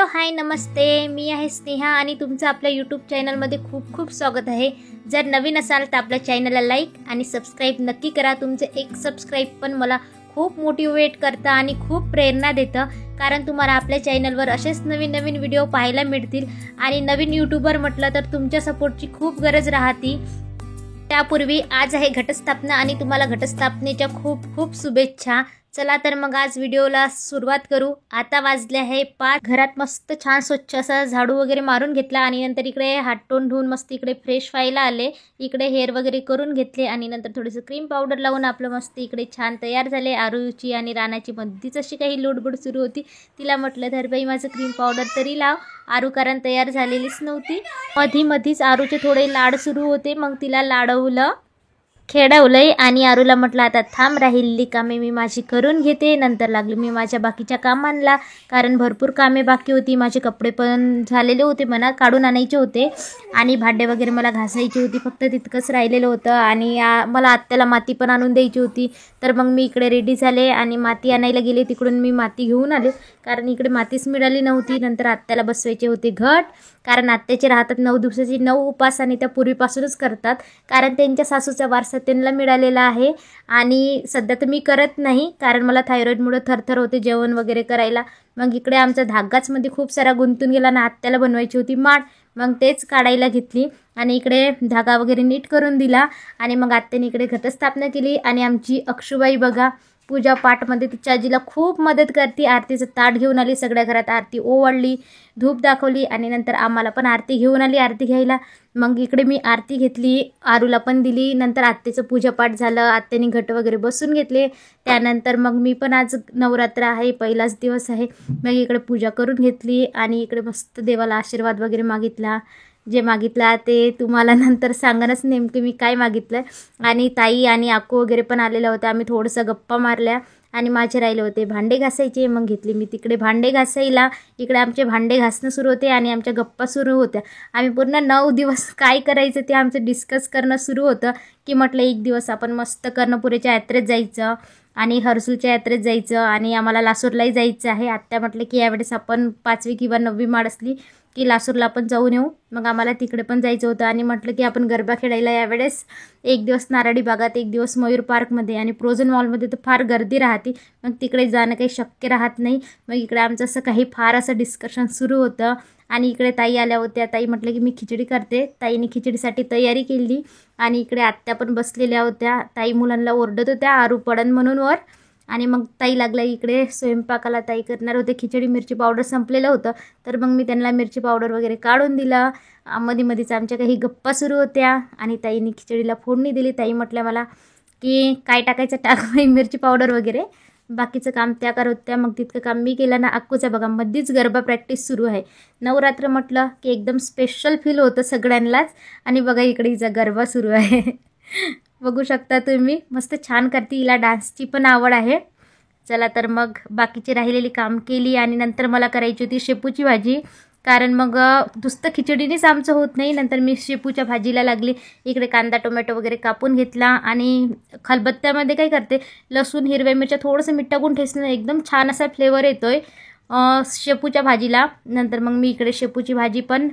हाय नमस्ते, मी आहे स्नेहा आणि तुमचं आपल्या यूट्यूब चॅनलमध्ये खूप खूप स्वागत आहे। जर नवीन असाल तर आपल्या चॅनलला लाईक आणि सबस्क्राईब नक्की करा। तुमचे एक सबस्क्राईब पण मला खूप मोटिवेट करतं आणि खूप प्रेरणा देतं, कारण तुम्हाला आपल्या चॅनलवर असेच नवीन नवीन व्हिडिओ पाहायला मिळतील आणि नवीन यूट्यूबर म्हटलं तर तुमच्या सपोर्टची खूप गरज राहते। त्यापूर्वी आज आहे घटस्थापना आणि तुम्हाला घटस्थापनेच्या खूप खूप शुभेच्छा। चला तर मग आज व्हिडिओला सुरुवात करू। आता वाजले आहे 5। घरात मस्त छान स्वच्छ असा झाडू वगैरे मारून घेतला आणि नंतर इकडे हात तोंड धुवून मस्त इकडे फ्रेश व्हायला आले। इकडे हेअर वगैरे करून घेतले आणि नंतर थोडीशी क्रीम पावडर लावून आपलं मस्त इकडे छान तयार झाले। आरूची आणि रानाची मध्येच अशी काही लोडबड सुरू होती। तिला म्हटलं धर बाई माझं क्रीम पावडर तरी लाव, आरू कारण तयार झालेलीच नव्हती। मधीच आरूचे थोडे लाड सुरू होते, मग तिला लाडवलं खेळवलंय आणि आरूला म्हटलं आता थांब, राहिलेली कामे मी माझी करून घेते। नंतर लागली मी माझ्या बाकीच्या कामांना, कारण भरपूर कामे बाकी होती। माझे कपडे पण झालेले होते, मला काढून आणायचे होते आणि भांडे वगैरे मला घासायची होती, फक्त तितकंच राहिलेलं होतं। आणि मला आत्याला माती पण आणून द्यायची होती, तर मग मी इकडे रेडी झाले आणि माती आणायला गेले। तिकडून मी माती घेऊन आले, कारण इकडे मातीच मिळाली नव्हती। नंतर आत्याला बसवायचे होते घट, कारण आत्याचे राहतात 9 दिवसाची 9 उपास आणि त्या पूर्वीपासूनच करतात, कारण त्यांच्या सासूचा वारसा त्यांना मिळालेला आहे। आणि सध्या तर मी करत नाही, कारण मला थायरॉईडमुळे थरथर होते जेवण वगैरे करायला। मग इकडे आमचा धागाचमध्ये खूप सारा गुंतून गेला ना, आत्याला बनवायची होती माळ, मग तेच काढायला घेतली आणि इकडे धागा वगैरे नीट करून दिला आणि मग आत्याने इकडे घटस्थापना केली। आणि आमची अक्षुबाई बघा पूजा पाठमध्ये तिच्या आजीला खूप मदत करते। आरतीचं ताट घेऊन आली, सगळ्या घरात आरती ओवाळली, धूप दाखवली आणि नंतर आम्हाला पण आरती घेऊन आली आरती घ्यायला। मग इकडे मी आरती घेतली, आरूला पण दिली। नंतर आत्याचं पूजापाठ झालं, आत्याने घट वगैरे बसून घेतले। त्यानंतर मग मी पण आज नवरात्र आहे, पहिलाच दिवस आहे, मग इकडे पूजा करून घेतली आणि इकडे मस्त देवाला आशीर्वाद वगैरे मागितला। जे मागितलं ते तुम्हाला नंतर सांगणच नेमके मी काय मागितलं। आणि ताई आणि आकू वगैरे पण आलेल्या होत्या, आम्ही थोडंसं गप्पा मारल्या आणि माझे राहिले होते भांडे घासायचे, मग घेतली मी तिकडे भांडे घासायला। इकडे आमचे भांडे घासणं सुरू होते आणि आमच्या गप्पा सुरू होत्या। आम्ही पूर्ण 9 दिवस काय करायचं ते आमचं डिस्कस करणं सुरू होतं, की म्हटलं एक दिवस आपण मस्त कर्णपुरीच्या यात्रेत जायचं आणि हर्सूलच्या यात्रेत जायचं आणि आम्हाला लासूरलाही जायचं आहे। आत्या म्हटलं की यावेळेस आपण 5वी किंवा 9वी माळ असली की लासूरला आपण जाऊन येऊ, मग आम्हाला तिकडे पण जायचं होतं। आणि म्हटलं की आपण गरबा खेळायला यावेळेस एक दिवस नारळी बागात, एक दिवस मयूर पार्कमध्ये आणि प्रोझन मॉलमध्ये तर फार गर्दी राहते, मग तिकडे जाणं काही शक्य राहत नाही। मग इकडे आमचं असं काही फार असं डिस्कशन सुरू होतं आणि इकडे ताई आल्या होत्या। ताई म्हटलं की मी खिचडी करते, ताईने खिचडीसाठी तयारी केली आणि इकडे आत्या पण बसलेल्या होत्या। ताई मुलांना ओरडत होत्या आरू पडन म्हणून वर, आणि मग ताई लागल्या इकडे स्वयंपाकाला। ताई करणार होते खिचडी, मिरची पावडर संपलेलं होतं, तर मग मी त्यांना मिरची पावडर वगैरे काढून दिलं। मधीच आमच्या काही गप्पा सुरू होत्या आणि ताईने खिचडीला फोडणी दिली। ताई म्हटल्या मला की काय टाकायचं टाक मिरची पावडर वगैरे, बाकीचं काम त्या करत होत्या, मग तितकं काम मी केलं ना। अक्कूचा बघा मध्येच गरबा प्रॅक्टिस सुरू आहे। नवरात्र म्हटलं की एकदम स्पेशल फील होतं सगळ्यांनाच, आणि बघा इकडे हिचा गरबा सुरू आहे बघू शकता तुम्ही, मस्त छान करते, हिला डान्सची पण आवड आहे। चला तर मग बाकीची राहिलेली काम केली आणि नंतर मला करायची होती शेपूची भाजी, कारण मग नुसतं खिचडीनेच आमचं होत नाही, नंतर मी शेपूच्या भाजीला लागली। इकडे कांदा टोमॅटो वगैरे कापून घेतला आणि खलबत्त्यामध्ये काय करते, लसूण हिरव्या मिरच्या थोडंसं मीठ टाकून ठेचलं, एकदम छान असा फ्लेवर येतोय शेपूच्या भाजीला। नंतर मग मी इकडे शेपूची भाजी पण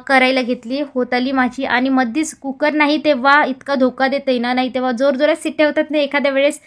करायला घेतली, होत आली माझी। आणि मध्येच कुकर नाही तेव्हा इतका धोका देते ना, नाही तेव्हा जोरजोरात सिट्ट्या होतात ना, एखाद्या वेळेस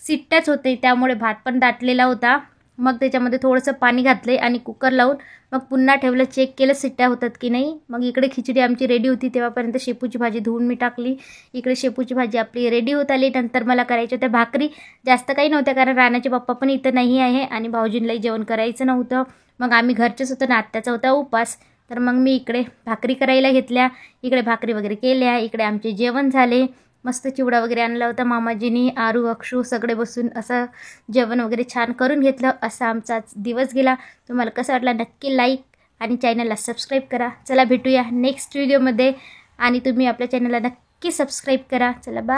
सिट्ट्याच होते, त्यामुळे भात पण दाटलेला होता। मग त्याच्यामध्ये थोडंसं पाणी घातले आणि कुकर लावून मग पुन्हा ठेवलं, चेक केलं सिट्ट्या होतात की नाही। मग इकडे खिचडी आमची रेडी होती, तेव्हापर्यंत शेपूची भाजी धुवून मी टाकली। इकडे शेपूची भाजी आपली रेडी होत आली। नंतर मला करायच्या होत्या भाकरी, जास्त काही नव्हत्या, कारण राणाचे पप्पा पण इथं नाही आहे आणि भाऊजींलाही जेवण करायचं नव्हतं, मग आम्ही घरचेच होतो ना, आत्याचा होता उपास, तर मग मी इकडे भाकरी करायला घेतल्या। इकडे भाकरी वगैरे केल्या, इकडे आमचे जेवण झाले, मस्त चिवडा वगैरे आणला होता मामाजीनी, आरू अक्षू सगळे बसून असं जेवण वगैरे छान करून घेतलं। असा आमचा दिवस गेला। तुम्हाला कसं वाटला नक्की लाईक आणि चॅनलला सबस्क्राईब करा। चला भेटूया नेक्स्ट व्हिडिओमध्ये, आणि तुम्ही आपल्या चॅनलला नक्की सबस्क्राईब करा। चला बाय।